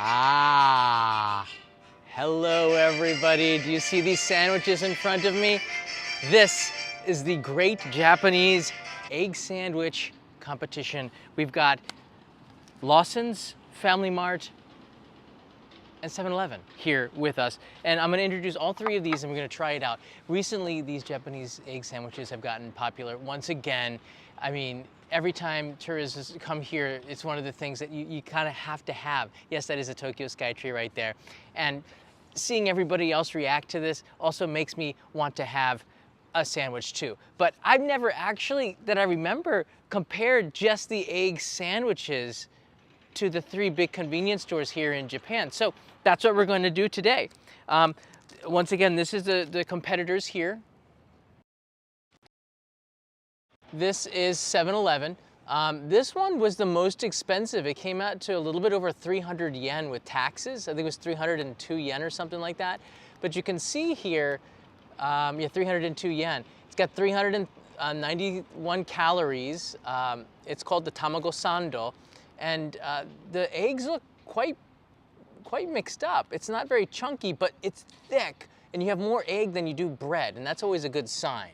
Ah, hello everybody. Do you see these sandwiches in front of me? This is the Great Japanese Egg Sandwich Competition. We've got Lawson's, Family Mart, and 7-Eleven here with us. And I'm gonna introduce all three of these and we're gonna try it out. Recently, these Japanese egg sandwiches have gotten popular once again. I mean, every time tourists come here, it's one of the things that you kind of have to have. Yes, that is a Tokyo Skytree right there. And seeing everybody else react to this also makes me want to have a sandwich too. But I've never actually, that I remember, compared just the egg sandwiches to the three big convenience stores here in Japan. So that's what we're going to do today. Once again, this is the competitors here. This is 7-Eleven. This one was the most expensive. It came out to a little bit over 300 yen with taxes. I think it was 302 yen or something like that. But you can see here, yeah, 302 yen. It's got 391 calories. It's called the tamago sando. And the eggs look quite mixed up. It's not very chunky, but it's thick. And you have more egg than you do bread, and that's always a good sign.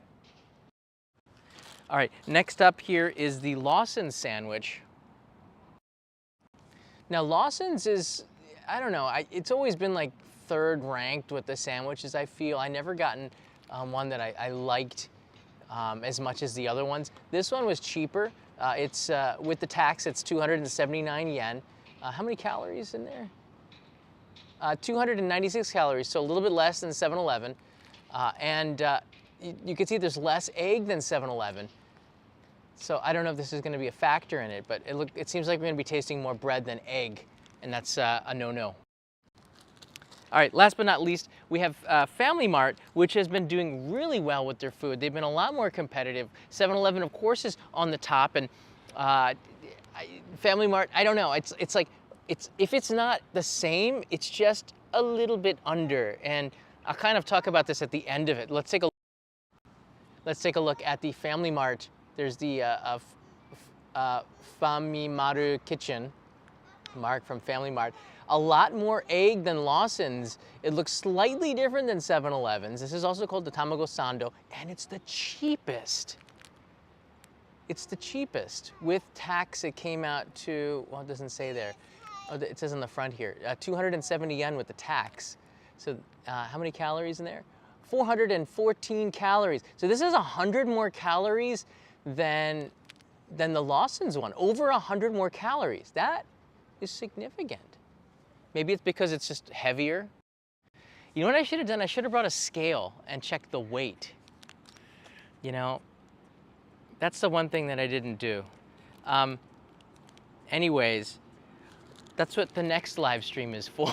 All right, next up here is the Lawson's sandwich. Now Lawson's is, I don't know, it's always been like third ranked with the sandwiches, I feel. I never gotten one that I liked as much as the other ones. This one was cheaper. It's with the tax, it's 279 yen. How many calories in there? 296 calories, so a little bit less than 7-Eleven. You can see there's less egg than 7-Eleven. So I don't know if this is going to be a factor in it, but it seems like we're going to be tasting more bread than egg, and that's a no-no. All right, last but not least, we have Family Mart, which has been doing really well with their food. They've been a lot more competitive. 7-Eleven, of course, is on the top, and Family Mart, I don't know. It's like, if it's not the same, it's just a little bit under. And I'll kind of talk about this at the end of it. Let's take a look at the Family Mart. There's the Famimaru Kitchen mark from Family Mart. A lot more egg than Lawson's. It looks slightly different than 7-Eleven's. This is also called the tamago sando, and it's the cheapest. It's the cheapest. With tax, it came out to, well, it doesn't say there. Oh, it says on the front here, 270 yen with the tax. So how many calories in there? 414 calories. So this is 100 more calories than the Lawson's one. Over 100 more calories. That is significant. Maybe it's because it's just heavier. You know what I should have done? I should have brought a scale and checked the weight. You know, that's the one thing that I didn't do. Anyways, that's what the next live stream is for.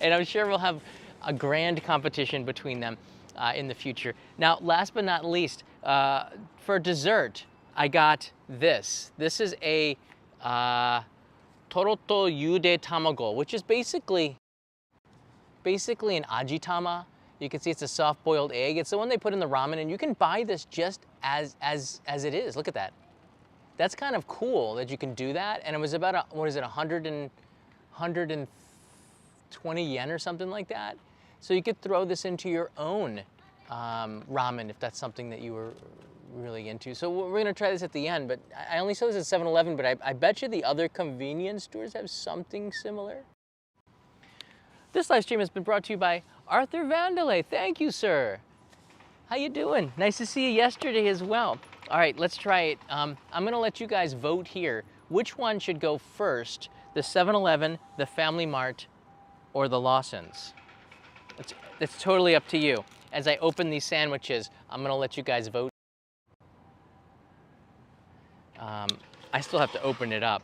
And I'm sure we'll have a grand competition between them in the future. Now, last but not least, for dessert, I got this. This is a Toroto Yude Tamago, which is basically an ajitama. You can see it's a soft-boiled egg. It's the one they put in the ramen, and you can buy this just as it is. Look at that. That's kind of cool that you can do that. And it was about, what is it, 120 yen or something like that. So you could throw this into your own ramen if that's something that you were really into. So we're gonna try this at the end, but I only saw this at 7-Eleven, but I bet you the other convenience stores have something similar. This live stream has been brought to you by Arthur Vandelay. Thank you, sir. How you doing? Nice to see you yesterday as well. All right, let's try it. I'm gonna let you guys vote here. Which one should go first? The 7-Eleven, the Family Mart, or the Lawson's? It's totally up to you. As I open these sandwiches, I'm gonna let you guys vote. I still have to open it up.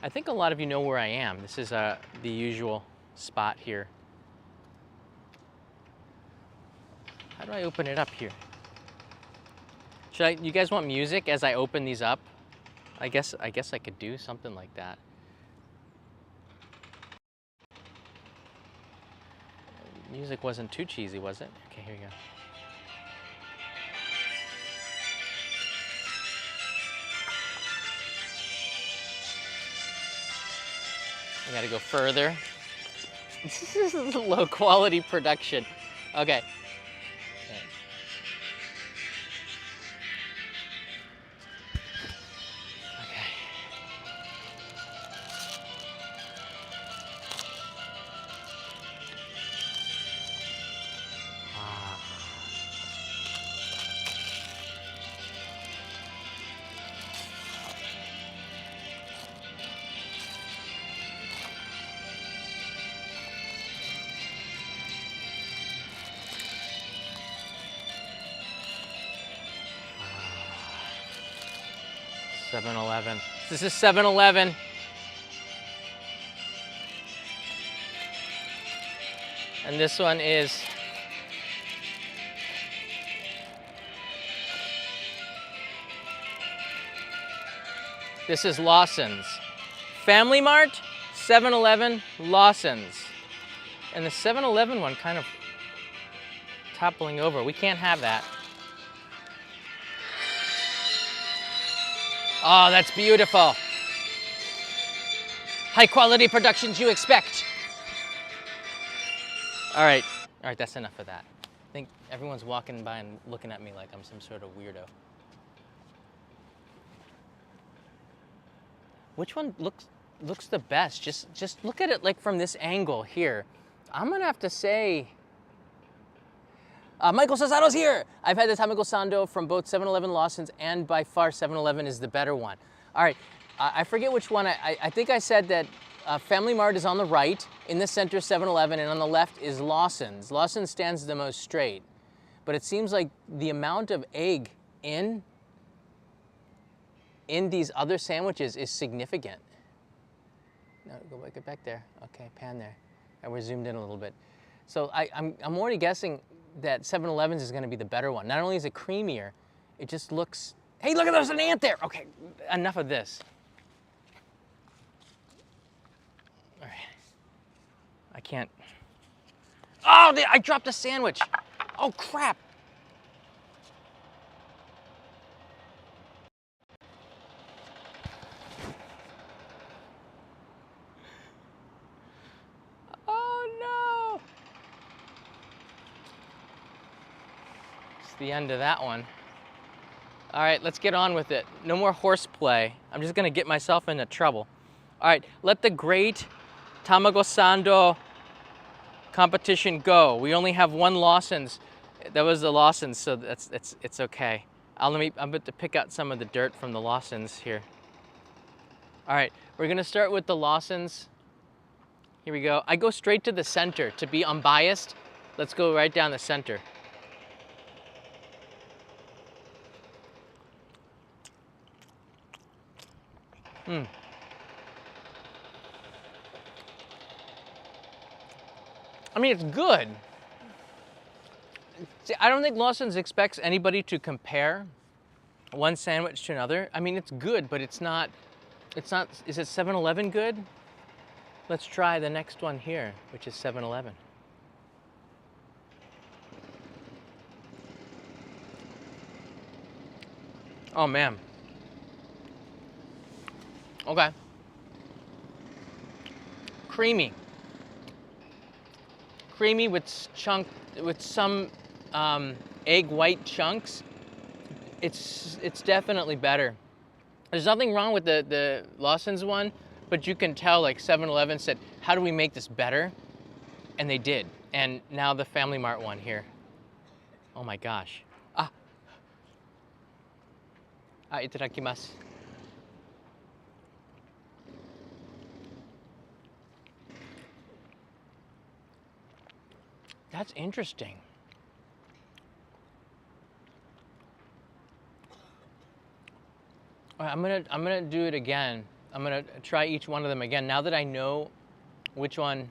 I think a lot of you know where I am. This is the usual spot here. How do I open it up here? You guys want music as I open these up? I guess I could do something like that. Music wasn't too cheesy, was it? Okay, here you go. I gotta go further. This is low quality production. Okay. Okay. 7-Eleven. This is 7-Eleven. And this one is Lawson's. Family Mart, 7-Eleven, Lawson's. And the 7-Eleven one kind of toppling over. We can't have that. Oh, that's beautiful. High quality productions you expect. All right, that's enough of that. I think everyone's walking by and looking at me like I'm some sort of weirdo. Which one looks the best? Just look at it like from this angle here. I'm gonna have to say, Michael Sasado's here. I've had the Tamako Sando from both 7-Eleven, Lawson's, and by far 7-Eleven is the better one. All right, I forget which one. I think I said that Family Mart is on the right, in the center 7-Eleven, and on the left is Lawson's. Lawson's stands the most straight, but it seems like the amount of egg in these other sandwiches is significant. No, get back there. Okay, pan there. And we're zoomed in a little bit. So I'm already guessing that 7-Eleven's is gonna be the better one. Not only is it creamier, it just looks, hey, look at, there's an ant there. Okay, enough of this. All right, I can't. Oh, I dropped a sandwich. Oh, crap. The end of that one. All right, let's get on with it. No more horseplay. I'm just gonna get myself into trouble. All right, let the great Tamago Sando competition go. We only have one Lawson's. That was the Lawson's, so it's okay. I'm about to pick out some of the dirt from the Lawson's here. All right, we're gonna start with the Lawson's. Here we go. I go straight to the center to be unbiased. Let's go right down the center. I mean, it's good. See, I don't think Lawson's expects anybody to compare one sandwich to another. I mean, it's good, but it's not, is it 7-Eleven good? Let's try the next one here, which is 7-Eleven. Oh, man. Okay. Creamy. Creamy with some egg white chunks. It's definitely better. There's nothing wrong with the Lawson's one, but you can tell like 7-Eleven said, how do we make this better? And they did. And now the Family Mart one here. Oh my gosh. Itadakimasu. That's interesting. All right, I'm gonna do it again. I'm gonna try each one of them again. Now that I know which one.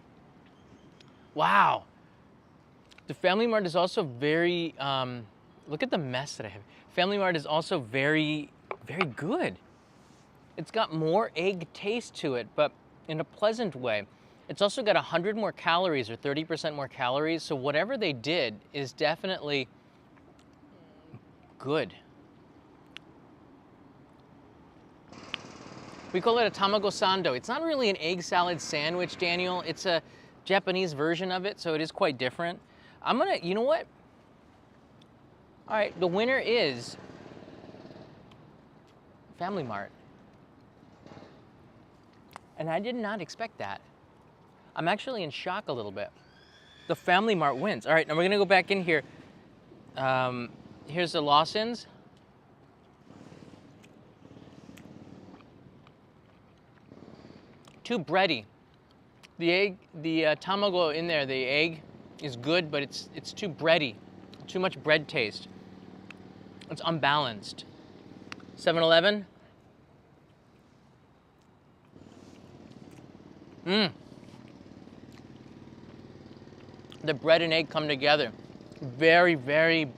Wow. The Family Mart is also very, look at the mess that I have. Family Mart is also very, very good. It's got more egg taste to it, but in a pleasant way. It's also got 100 more calories or 30% more calories. So whatever they did is definitely good. We call it a tamago sando. It's not really an egg salad sandwich, Daniel. It's a Japanese version of it, so it is quite different. I'm gonna, you know what? All right, the winner is Family Mart. And I did not expect that. I'm actually in shock a little bit. The Family Mart wins. All right, now we're gonna go back in here. Here's the Lawson's. Too bready. The egg, the tamago in there, the egg is good, but it's too bready. Too much bread taste. It's unbalanced. 7-Eleven. The bread and egg come together. Very, very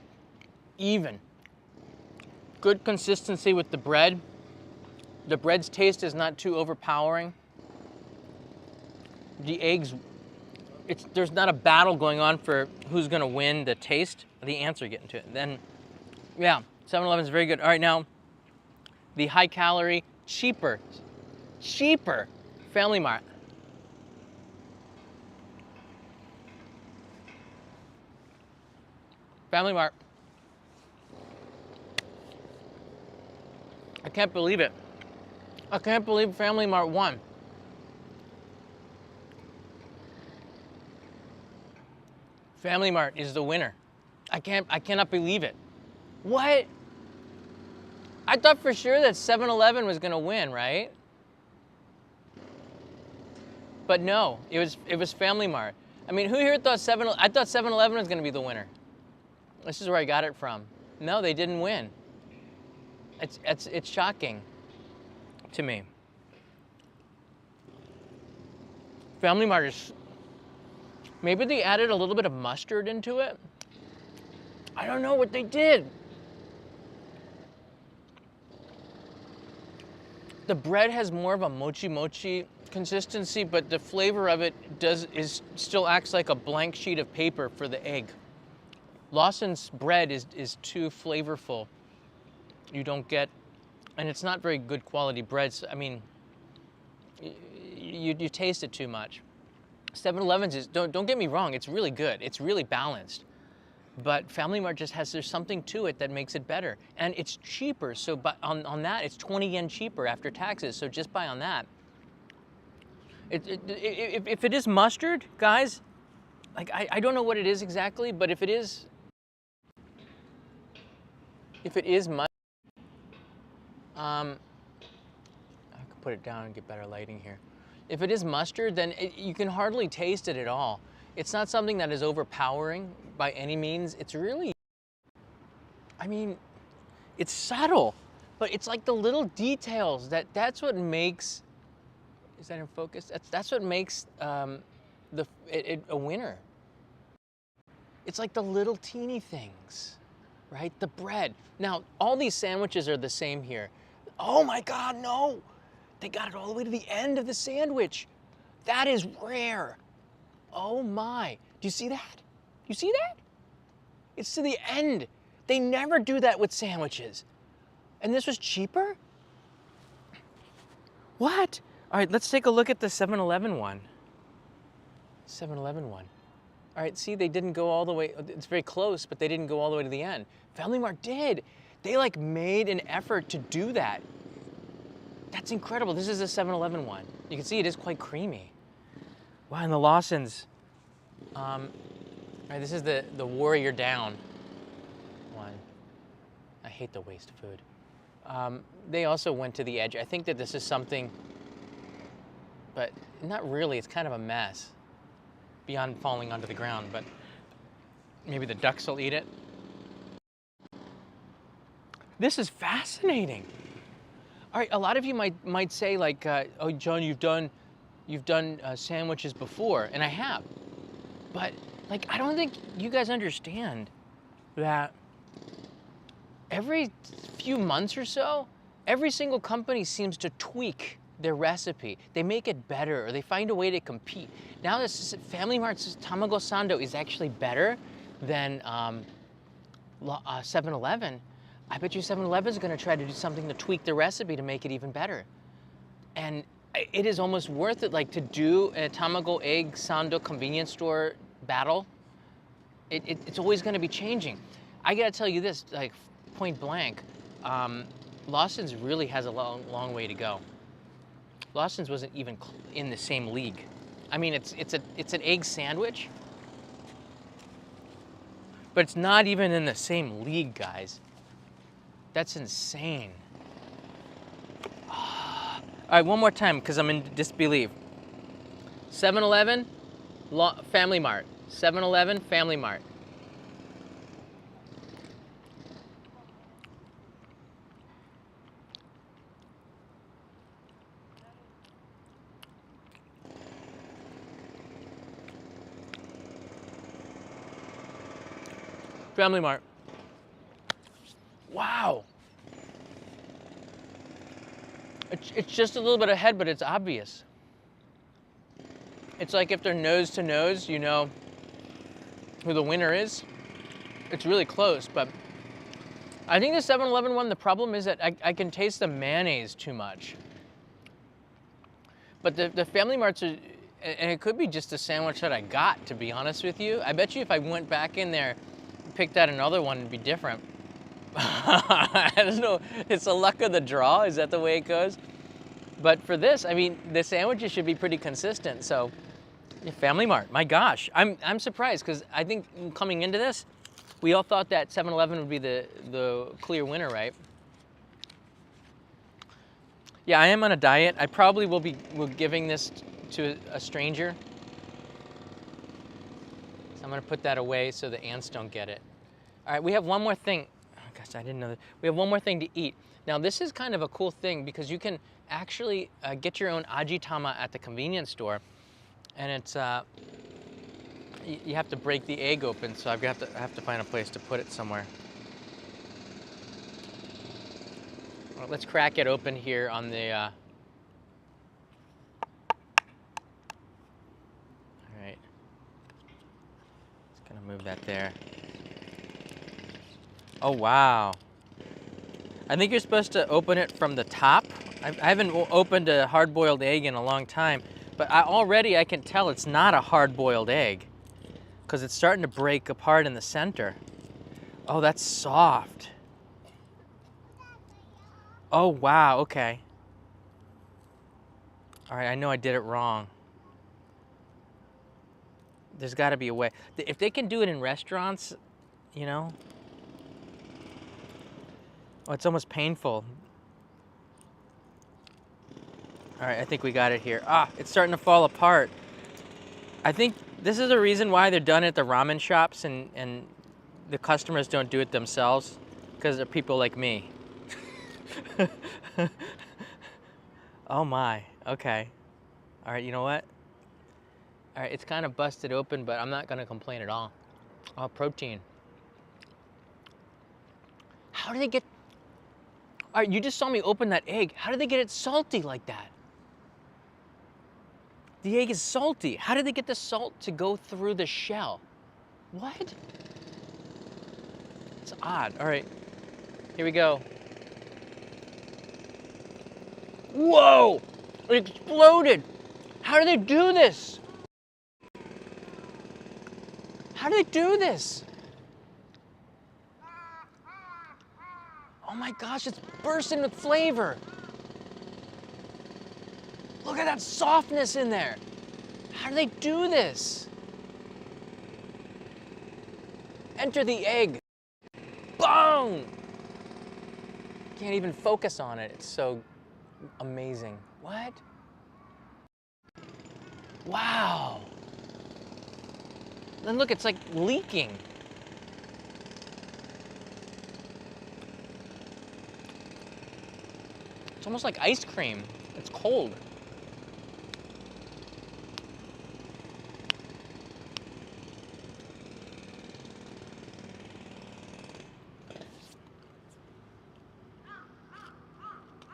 even. Good consistency with the bread. The bread's taste is not too overpowering. The eggs, there's not a battle going on for who's gonna win the taste, the answer getting to it. Then, yeah, 7-Eleven is very good. All right, now, the high calorie, cheaper Family Mart. Family Mart. I can't believe it. I can't believe Family Mart won. Family Mart is the winner. I cannot believe it. What? I thought for sure that 7-Eleven was gonna win, right? But no, it was Family Mart. I mean, who here thought I thought 7-Eleven was gonna be the winner. This is where I got it from. No, they didn't win. It's shocking to me. Family Mart is, maybe they added a little bit of mustard into it. I don't know what they did. The bread has more of a mochi consistency, but the flavor of it still acts like a blank sheet of paper for the egg. Lawson's bread is too flavorful. You don't get, and it's not very good quality breads. I mean, you taste it too much. 7-Eleven's is, don't get me wrong, it's really good. It's really balanced. But Family Mart just there's something to it that makes it better. And it's cheaper, so on that, it's 20 yen cheaper after taxes, so just buy on that. If it is mustard, guys, like I don't know what it is exactly, but if it is mustard, I could put it down and get better lighting here. If it is mustard, then you can hardly taste it at all. It's not something that is overpowering by any means. It's really, I mean, it's subtle, but it's like the little details that's what makes, is that in focus? That's what makes a winner. It's like the little teeny things, right? The bread. Now, all these sandwiches are the same here. Oh my God, no! They got it all the way to the end of the sandwich. That is rare. Oh my, do you see that? You see that? It's to the end. They never do that with sandwiches. And this was cheaper? What? All right, let's take a look at the 7-Eleven one. 7-Eleven one. All right, see, they didn't go all the way, it's very close, but they didn't go all the way to the end. Family Mart did. They like made an effort to do that. That's incredible. This is a 7-Eleven one. You can see it is quite creamy. Wow, and the Lawson's. All right, this is the Warrior Down one. I hate the waste food. They also went to the edge. I think that this is something, but not really. It's kind of a mess beyond falling onto the ground, but maybe the ducks will eat it. This is fascinating. All right, a lot of you might say like, oh, John, you've done sandwiches before, and I have. But like, I don't think you guys understand that every few months or so, every single company seems to tweak their recipe. They make it better, or they find a way to compete. Now this Family Mart's Tamago Sando is actually better than 7-Eleven. I bet you 7-Eleven is going to try to do something to tweak the recipe to make it even better. And it is almost worth it, like, to do a tamago egg sando convenience store battle. It's always going to be changing. I gotta tell you this, like, point blank, Lawson's really has a long way to go. Lawson's wasn't even in the same league. I mean, it's an egg sandwich, but it's not even in the same league, guys. That's insane. All right, one more time, because I'm in disbelief. 7-Eleven, Family Mart. 7-Eleven, Family Mart. Family Mart. Wow. It's just a little bit ahead, but it's obvious. It's like if they're nose to nose, you know who the winner is. It's really close, but I think the 7-Eleven one, the problem is that I can taste the mayonnaise too much. But the Family Marts are, and it could be just the sandwich that I got, to be honest with you. I bet you if I went back in there and picked out another one, it'd be different. I don't know, it's the luck of the draw, is that the way it goes? But for this, I mean, the sandwiches should be pretty consistent, so Family Mart, my gosh. I'm surprised, because I think coming into this, we all thought that 7-Eleven would be the clear winner, right? Yeah, I am on a diet. I probably will be giving this to a stranger. So I'm gonna put that away so the ants don't get it. All right, we have one more thing. Oh gosh, I didn't know that. We have one more thing to eat. Now this is kind of a cool thing because you can actually get your own ajitama at the convenience store. And it's, you have to break the egg open, so I have to find a place to put it somewhere. Well, let's crack it open here on the, all right. Just gonna move that there. Oh, wow. I think you're supposed to open it from the top. I haven't opened a hard-boiled egg in a long time, but already I can tell it's not a hard-boiled egg because it's starting to break apart in the center. Oh, that's soft. Oh, wow, okay. All right, I know I did it wrong. There's got to be a way. If they can do it in restaurants, you know. Oh, it's almost painful. All right, I think we got it here. Ah, it's starting to fall apart. I think this is the reason why they're done at the ramen shops and the customers don't do it themselves, because they're people like me. Oh my, okay. All right, you know what? All right, it's kind of busted open, but I'm not gonna complain at all. Oh, protein. How do they get, all right, you just saw me open that egg. How did they get it salty like that? The egg is salty. How did they get the salt to go through the shell? What? It's odd. All right, here we go. Whoa! It exploded! How do they do this? How do they do this? Oh my gosh, it's bursting with flavor. Look at that softness in there. How do they do this? Enter the egg. Boom! Can't even focus on it. It's so amazing. What? Wow. Then look, it's like leaking. It's almost like ice cream. It's cold.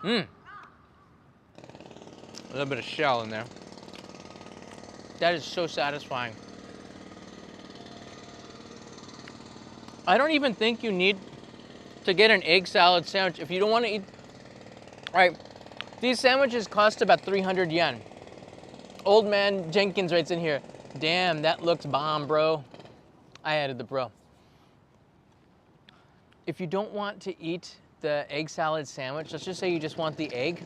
Mmm. A little bit of shell in there. That is so satisfying. I don't even think you need to get an egg salad sandwich if you don't want to eat. All right, These sandwiches cost about 300 yen. Old man Jenkins writes in here, damn, that looks bomb, bro. I added the bro. If you don't want to eat the egg salad sandwich, let's just say you just want the egg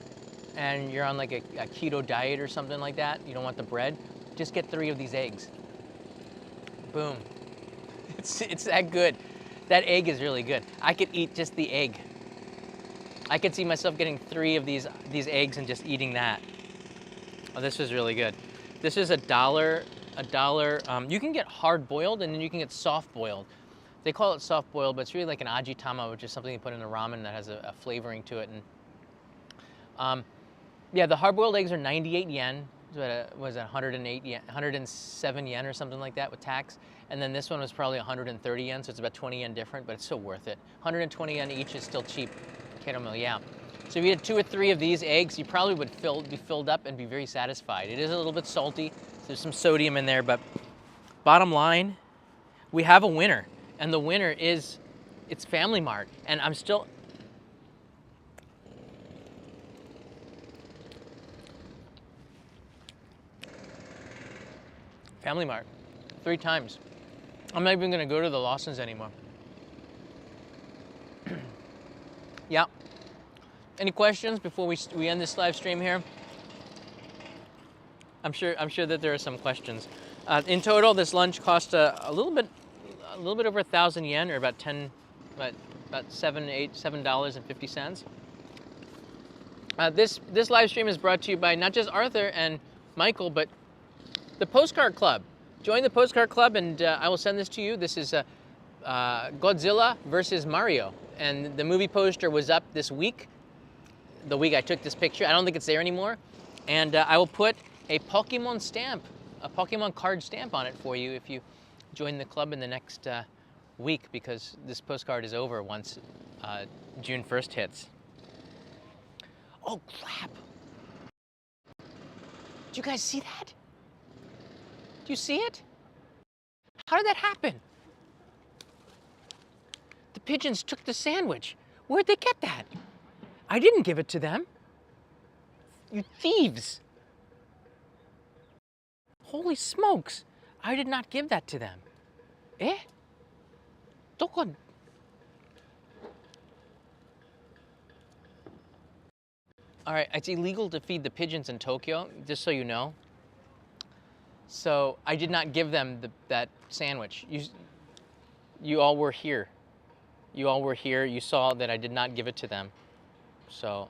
and you're on like a keto diet or something like that, you don't want the bread, just get 3 of these eggs. Boom. It's that good. That egg is really good. I could eat just the egg. I could see myself getting 3 of these eggs and just eating that. Oh, this is really good. This is $1. You can get hard boiled and then you can get soft boiled. They call it soft boiled, but it's really like an ajitama, which is something you put in a ramen that has a flavoring to it. And yeah, the hard boiled eggs are 98 yen. Was it 108 yen, 107 yen or something like that with tax. And then this one was probably 130 yen, so it's about 20 yen different, but it's still worth it. 120 yen each is still cheap. Caramel, yeah. So if you had 2 or 3 of these eggs, you probably would be filled up and be very satisfied. It is a little bit salty. There's some sodium in there, but bottom line, we have a winner. And the winner is, it's Family Mart. And I'm still, Family Mart, 3 times. I'm not even gonna go to the Lawson's anymore. Yeah. Any questions before we end this live stream here? I'm sure that there are some questions. In total, this lunch cost a little bit over 1,000 yen, or about $7.50. This live stream is brought to you by not just Arthur and Michael, but the Postcard Club. Join the Postcard Club, and I will send this to you. This is Godzilla versus Mario, and the movie poster was up this week. The week I took this picture. I don't think it's there anymore. And I will put a Pokemon stamp, a Pokemon card stamp on it for you if you join the club in the next week, because this postcard is over once June 1st hits. Oh, crap. Did you guys see that? Do you see it? How did that happen? The pigeons took the sandwich. Where'd they get that? I didn't give it to them. You thieves. Holy smokes. I did not give that to them. Eh? Doko? All right, it's illegal to feed the pigeons in Tokyo, just so you know. So I did not give them that sandwich. You all were here. You all were here. You saw that I did not give it to them. So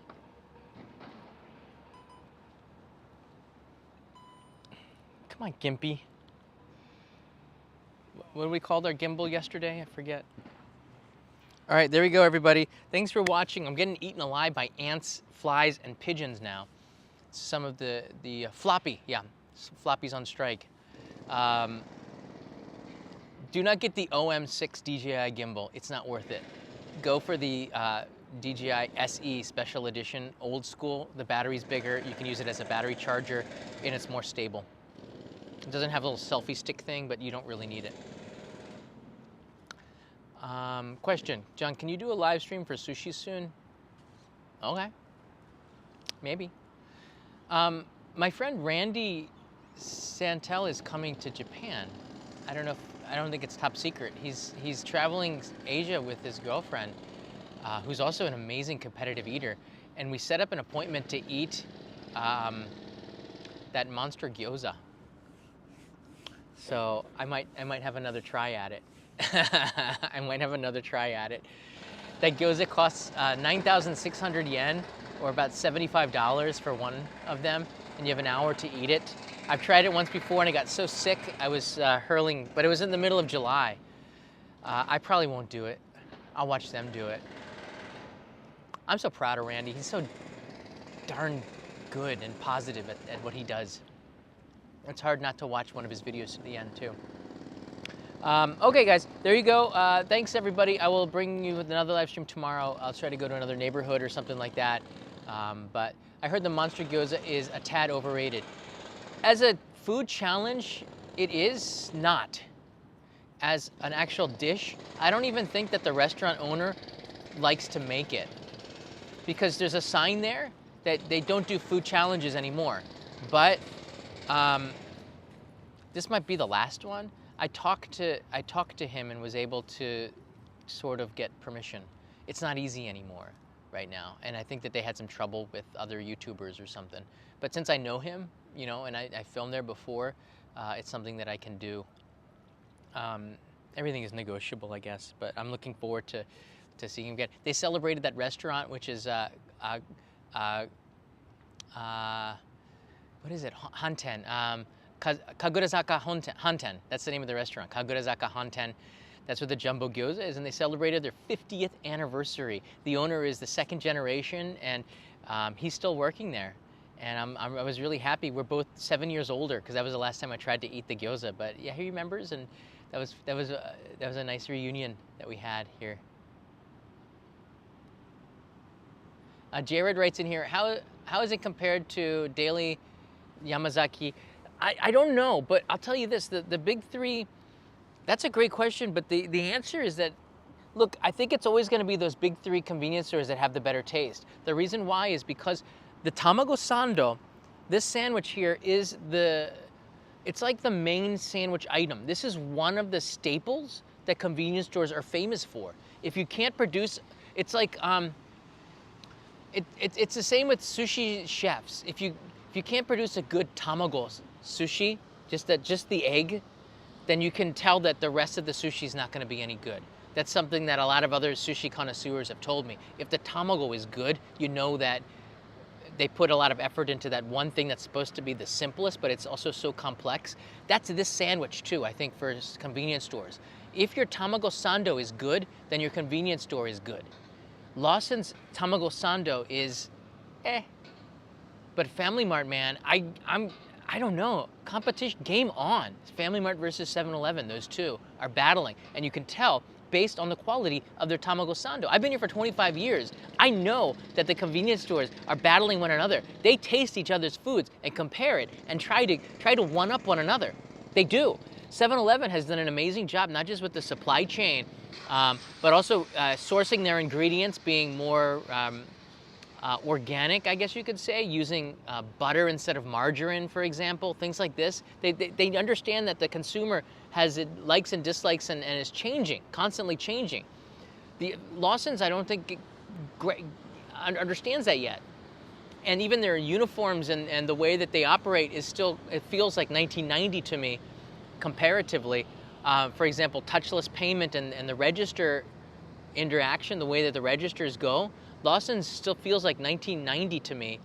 come on, Gimpy. What did we call our gimbal yesterday? I forget. All right, there we go, everybody. Thanks for watching. I'm getting eaten alive by ants, flies, and pigeons now. Some of the floppy, yeah, floppies on strike. Do not get the OM6 DJI gimbal. It's not worth it. Go for the DJI SE Special Edition, old school. The battery's bigger. You can use it as a battery charger, and it's more stable. It doesn't have a little selfie stick thing, but you don't really need it. Question, John, can you do a live stream for sushi soon? Okay, maybe. My friend Randy Santel is coming to Japan. I don't think it's top secret. He's traveling Asia with his girlfriend, who's also an amazing competitive eater. And we set up an appointment to eat that monster gyoza. So I might have another try at it. I might have another try at it. That gyoza costs 9,600 yen, or about $75 for one of them, and you have an hour to eat it. I've tried it once before and I got so sick I was hurling, but it was in the middle of July. I probably won't do it. I'll watch them do it. I'm so proud of Randy. He's so darn good and positive at what he does. It's hard not to watch one of his videos to the end too. Okay guys, there you go. Thanks everybody. I will bring you another live stream tomorrow. I'll try to go to another neighborhood or something like that. But I heard the monster gyoza is a tad overrated. As a food challenge, it is not. As an actual dish, I don't even think that the restaurant owner likes to make it, because there's a sign there that they don't do food challenges anymore. But this might be the last one. I talked to him and was able to sort of get permission. It's not easy anymore right now, and I think that they had some trouble with other YouTubers or something. But since I know him, you know, and I filmed there before, it's something that I can do. Everything is negotiable, I guess, but I'm looking forward to seeing him again. They celebrated that restaurant, which is what is it? Hanten. Kagurazaka Hanten. That's the name of the restaurant. Kagurazaka Hanten. That's where the jumbo gyoza is, and they celebrated their 50th anniversary. The owner is the second generation, and he's still working there. And I was really happy. We're both 7 years older, because that was the last time I tried to eat the gyoza. But yeah, he remembers, and that was a nice reunion that we had here. Jared writes in here, how is it compared to Daily Yamazaki? I don't know, but I'll tell you this, the big three, that's a great question, but the answer is that, look, I think it's always going to be those big three convenience stores that have the better taste. The reason why is because the tamago sando, this sandwich here is it's like the main sandwich item. This is one of the staples that convenience stores are famous for. If you can't produce, it's like, it's the same with sushi chefs. If you can't produce a good tamago sushi, just the egg, then you can tell that the rest of the sushi is not going to be any good. That's something that a lot of other sushi connoisseurs have told me. If the tamago is good, you know that they put a lot of effort into that one thing that's supposed to be the simplest, but it's also so complex. That's this sandwich too, I think, for convenience stores. If your tamago sando is good, then your convenience store is good. Lawson's tamago sando is but Family Mart, man, I don't know. Competition, game on. Family Mart versus 7-Eleven, those two are battling, and you can tell based on the quality of their tamago sando. I've been here for 25 years. I know that the convenience stores are battling one another. They taste each other's foods and compare it and try to one-up one another. They do. 7-Eleven has done an amazing job, not just with the supply chain, but also sourcing their ingredients, being more organic, I guess you could say, using butter instead of margarine, for example, things like this. They understand that the consumer has likes and dislikes and is changing, constantly changing. The Lawson's, I don't think, understands that yet. And even their uniforms and the way that they operate is still, it feels like 1990 to me, comparatively. For example, touchless payment and the register interaction, the way that the registers go, Lawson's still feels like 1990 to me,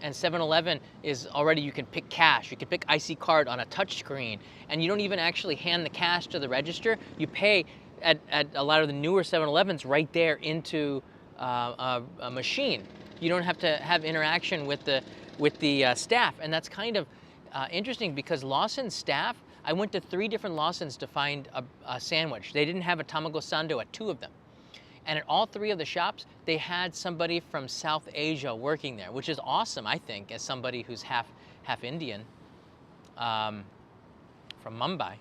and 7-Eleven is already, you can pick cash, you can pick IC card on a touch screen, and you don't even actually hand the cash to the register. You pay at a lot of the newer 7-Elevens right there into a machine. You don't have to have interaction with the staff, and that's kind of interesting because Lawson's staff, I went to 3 different Lawson's to find a sandwich. They didn't have a tamago sando at 2 of them. And at all 3 of the shops, they had somebody from South Asia working there, which is awesome, I think, as somebody who's half Indian from Mumbai.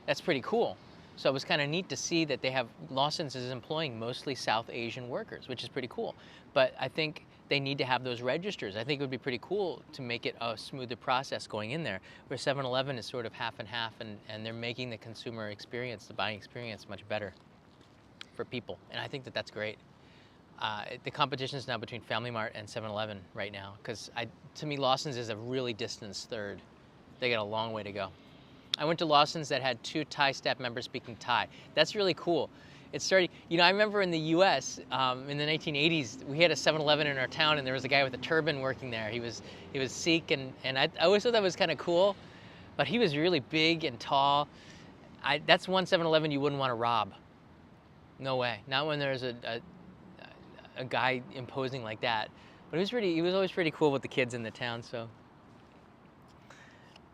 That's pretty cool. So it was kind of neat to see that they have, Lawson's is employing mostly South Asian workers, which is pretty cool. But I think they need to have those registers. I think it would be pretty cool to make it a smoother process going in there, where 7-Eleven is sort of half and half, and they're making the consumer experience, the buying experience, much better for people, and I think that that's great. The competition is now between Family Mart and 7-Eleven right now, because to me, Lawson's is a really distant third. They got a long way to go. I went to Lawson's that had 2 Thai staff members speaking Thai. That's really cool. It started, you know, I remember in the US, in the 1980s, we had a 7-Eleven in our town, and there was a guy with a turban working there. He was Sikh, and I always thought that was kind of cool, but he was really big and tall. That's one 7-Eleven you wouldn't want to rob. No way. Not when there's a guy imposing like that. But he was always pretty cool with the kids in the town. So,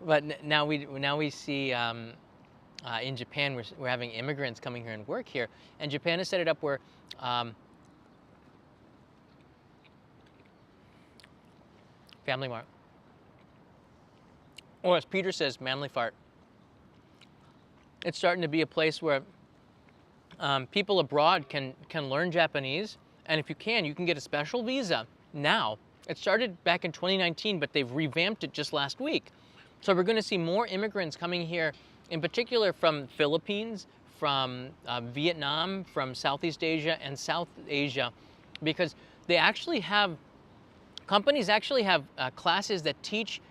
but now we see in Japan we're having immigrants coming here and work here, and Japan has set it up where Family Mart, or as Peter says, Manly Fart. It's starting to be a place where people abroad can learn Japanese, and if you can get a special visa now It started back in 2019, but they've revamped it just last week. So we're going to see more immigrants coming here, in particular from Philippines, from Vietnam, from Southeast Asia and South Asia, because they actually have, companies actually have classes that teach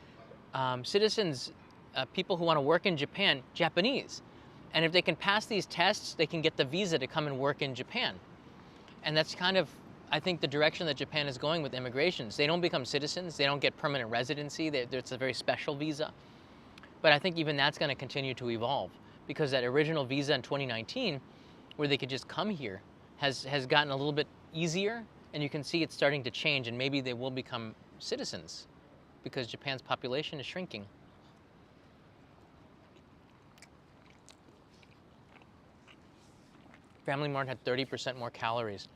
citizens, people who want to work in Japan, Japanese. And if they can pass these tests, they can get the visa to come and work in Japan. And that's kind of, I think, the direction that Japan is going with immigrations. They don't become citizens, they don't get permanent residency, it's a very special visa. But I think even that's going to continue to evolve, because that original visa in 2019, where they could just come here, has gotten a little bit easier, and you can see it's starting to change, and maybe they will become citizens, because Japan's population is shrinking. Family Mart had 30% more calories,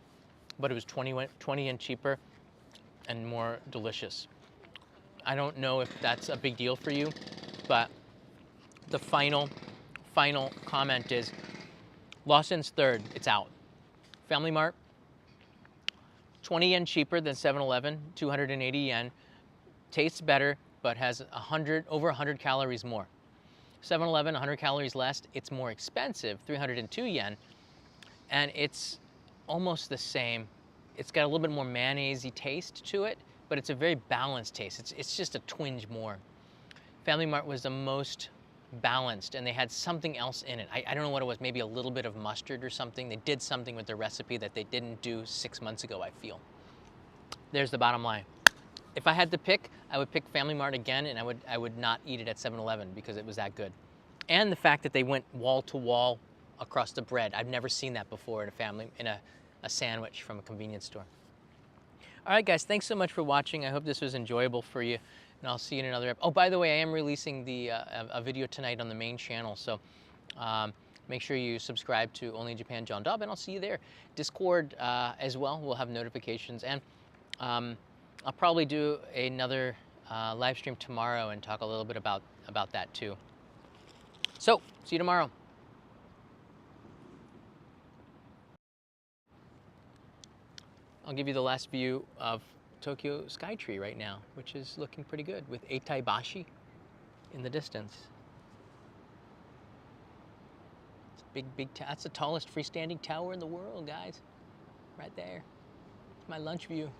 but it was 20 yen cheaper and more delicious. I don't know if that's a big deal for you, but the final comment is Lawson's third, it's out. Family Mart, 20 yen cheaper than 7-Eleven, 280 yen. Tastes better, but has over 100 calories more. 7-Eleven, 100 calories less. It's more expensive, 302 yen, and it's almost the same. It's got a little bit more mayonnaise-y taste to it, but it's a very balanced taste. It's just a twinge more. Family Mart was the most balanced, and they had something else in it. I don't know what it was, maybe a little bit of mustard or something. They did something with their recipe that they didn't do 6 months ago, I feel. There's the bottom line. If I had to pick, I would pick Family Mart again, and I would not eat it at 7-Eleven because it was that good. And the fact that they went wall to wall across the bread. I've never seen that before in a sandwich from a convenience store. All right, guys, thanks so much for watching. I hope this was enjoyable for you, and I'll see you in another episode. Oh, by the way, I am releasing a video tonight on the main channel, so make sure you subscribe to Only in Japan John Dobb, and I'll see you there. Discord as well, we'll have notifications, and I'll probably do another live stream tomorrow and talk a little bit about that too. So, see you tomorrow. I'll give you the last view of Tokyo Skytree right now, which is looking pretty good with Eitaibashi in the distance. It's big, that's the tallest freestanding tower in the world, guys. Right there. It's my lunch view.